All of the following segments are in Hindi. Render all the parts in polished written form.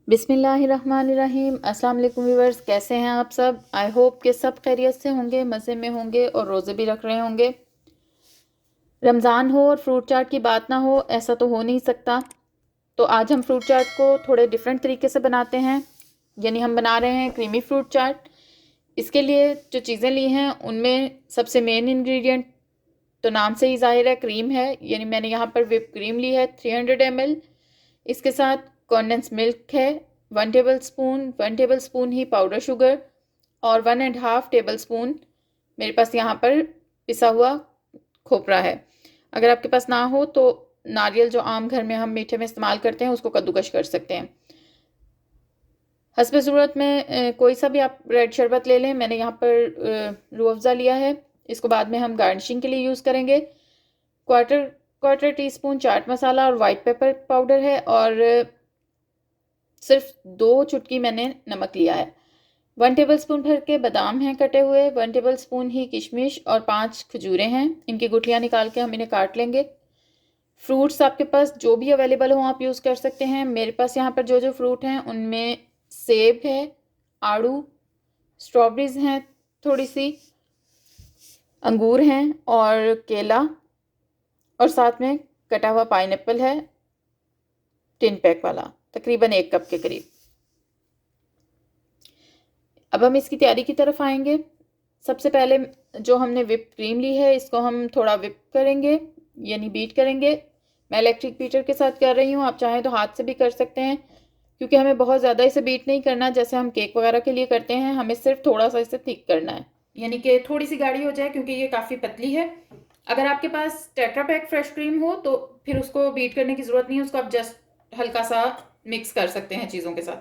बिस्मिल्लाहिर्रहमानिर्रहीम। अस्सलाम वालेकुम व्यूअर्स, कैसे हैं आप सब। आई होप कि सब खैरियत से होंगे, मज़े में होंगे और रोज़े भी रख रहे होंगे। रमज़ान हो और फ्रूट चाट की बात ना हो, ऐसा तो हो नहीं सकता। तो आज हम फ्रूट चाट को थोड़े डिफरेंट तरीके से बनाते हैं, यानी हम बना रहे हैं क्रीमी फ्रूट चाट। इसके लिए जो चीज़ें ली हैं उनमें सबसे मेन इंग्रेडिएंट तो नाम से ही ज़ाहिर है, क्रीम है। यानी मैंने यहाँ पर व्हिप क्रीम ली है 300 ml। इसके साथ कंडेंस मिल्क है 1 टेबल स्पून ही पाउडर शुगर और 1.5 टेबल स्पून मेरे पास यहाँ पर पिसा हुआ खोपरा है। अगर आपके पास ना हो तो नारियल जो आम घर में हम मीठे में इस्तेमाल करते हैं उसको कद्दूकश कर सकते हैं। हस्ब ज़रूरत में कोई सा भी आप रेड शरबत ले लें। मैंने यहाँ पर रूह अफ़ज़ा लिया है। इसको बाद में हम गार्निशिंग के लिए यूज़ करेंगे। Quarter quarter tea spoon chaat masala और वाइट पेपर पाउडर है और सिर्फ 2 चुटकी मैंने नमक लिया है। 1 टेबल स्पून भर के बादाम हैं कटे हुए, 1 टेबल स्पून ही किशमिश और 5 खजूरें हैं। इनकी गुठलियाँ निकाल के हम इन्हें काट लेंगे। फ्रूट्स आपके पास जो भी अवेलेबल हो आप यूज़ कर सकते हैं। मेरे पास यहाँ पर जो जो फ्रूट हैं उनमें सेब है, आड़ू, स्ट्रॉबेरीज हैं थोड़ी सी, अंगूर हैं और केला, और साथ में कटा हुआ पाइनएप्पल है टिन पैक वाला, तकरीबन 1 कप के करीब। अब हम इसकी तैयारी की तरफ आएंगे। सबसे पहले जो हमने व्हिप क्रीम ली है इसको हम थोड़ा व्हिप करेंगे, यानी बीट करेंगे। मैं इलेक्ट्रिक बीटर के साथ कर रही हूँ, आप चाहें तो हाथ से भी कर सकते हैं, क्योंकि हमें बहुत ज़्यादा इसे बीट नहीं करना जैसे हम केक वगैरह के लिए करते हैं। हमें सिर्फ थोड़ा सा इसे थिक करना है, यानी कि थोड़ी सी गाढ़ी हो जाए, क्योंकि ये काफ़ी पतली है। अगर आपके पास टेट्रा पैक फ्रेश क्रीम हो तो फिर उसको बीट करने की ज़रूरत नहीं है, उसको आप जस्ट हल्का सा मिक्स कर सकते हैं चीज़ों के साथ।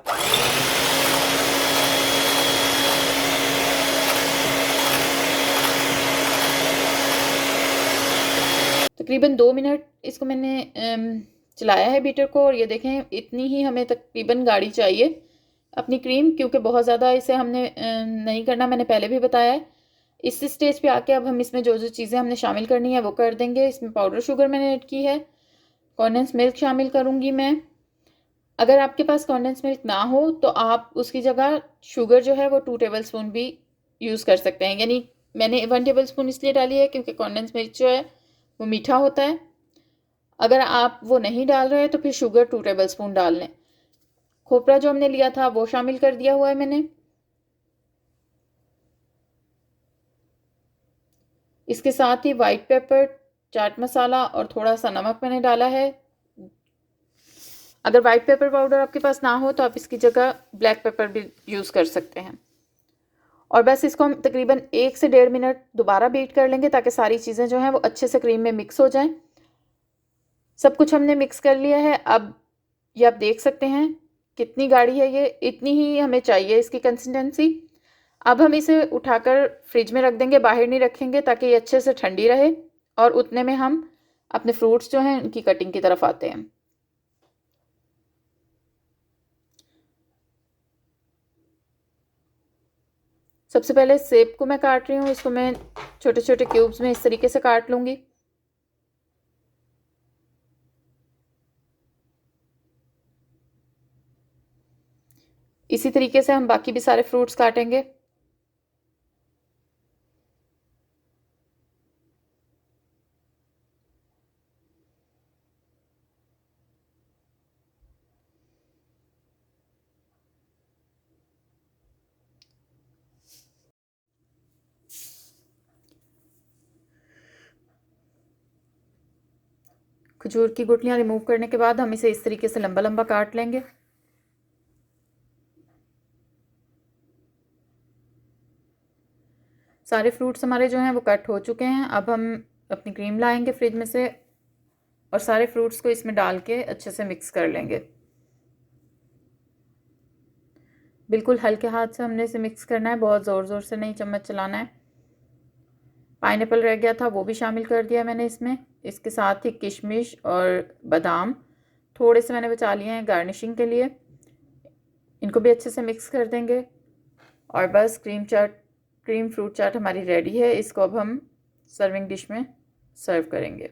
तकरीबन 2 मिनट इसको मैंने चलाया है बीटर को, और ये देखें इतनी ही हमें तकरीबन गाढ़ी चाहिए अपनी क्रीम, क्योंकि बहुत ज़्यादा इसे हमने नहीं करना, मैंने पहले भी बताया है। इस स्टेज पे आके अब हम इसमें जो जो चीज़ें हमने शामिल करनी है वो कर देंगे। इसमें पाउडर शुगर मैंने ऐड की है, कॉन्डेंस मिल्क शामिल करूँगी मैं। अगर आपके पास कॉन्डेंस मिल्क ना हो तो आप उसकी जगह शुगर जो है वो 2 टेबल स्पून भी यूज़ कर सकते हैं। यानी मैंने 1 टेबल स्पून इसलिए डाली है क्योंकि कॉन्डेंस मिल्क जो है वो मीठा होता है। अगर आप वो नहीं डाल रहे तो फिर शुगर 2 टेबल स्पून डाल लें। खोपरा जो हमने लिया था वो शामिल कर दिया हुआ है मैंने। इसके साथ ही वाइट पेपर, चाट मसाला और थोड़ा सा नमक मैंने डाला है। अगर वाइट पेपर पाउडर आपके पास ना हो तो आप इसकी जगह ब्लैक पेपर भी यूज़ कर सकते हैं। और बस इसको हम तकरीबन 1 से 1.5 मिनट दोबारा बीट कर लेंगे, ताकि सारी चीज़ें जो हैं वो अच्छे से क्रीम में मिक्स हो जाएं। सब कुछ हमने मिक्स कर लिया है। अब ये आप देख सकते हैं कितनी गाढ़ी है, ये इतनी ही हमें चाहिए इसकी कंसिस्टेंसी। अब हम इसे उठाकर फ्रिज में रख देंगे, बाहर नहीं रखेंगे, ताकि ये अच्छे से ठंडी रहे। और उतने में हम अपने फ्रूट्स जो हैं उनकी कटिंग की तरफ आते हैं। सबसे पहले सेब को मैं काट रही हूँ, इसको मैं छोटे छोटे क्यूब्स में इस तरीके से काट लूँगी। इसी तरीके से हम बाकी भी सारे फ्रूट्स काटेंगे। खजूर की गुठलियाँ रिमूव करने के बाद हम इसे इस तरीके से लंबा लंबा काट लेंगे। सारे फ्रूट्स हमारे जो हैं वो कट हो चुके हैं। अब हम अपनी क्रीम लाएंगे फ्रिज में से और सारे फ्रूट्स को इसमें डाल के अच्छे से मिक्स कर लेंगे। बिल्कुल हल्के हाथ से हमने इसे मिक्स करना है, बहुत ज़ोर ज़ोर से नहीं चम्मच चलाना है। पाइनएप्पल रह गया था वो भी शामिल कर दिया मैंने इसमें। इसके साथ ही किशमिश और बादाम थोड़े से मैंने बचा लिए हैं गार्निशिंग के लिए, इनको भी अच्छे से मिक्स कर देंगे। और बस क्रीम फ्रूट चाट हमारी रेडी है। इसको अब हम सर्विंग डिश में सर्व करेंगे।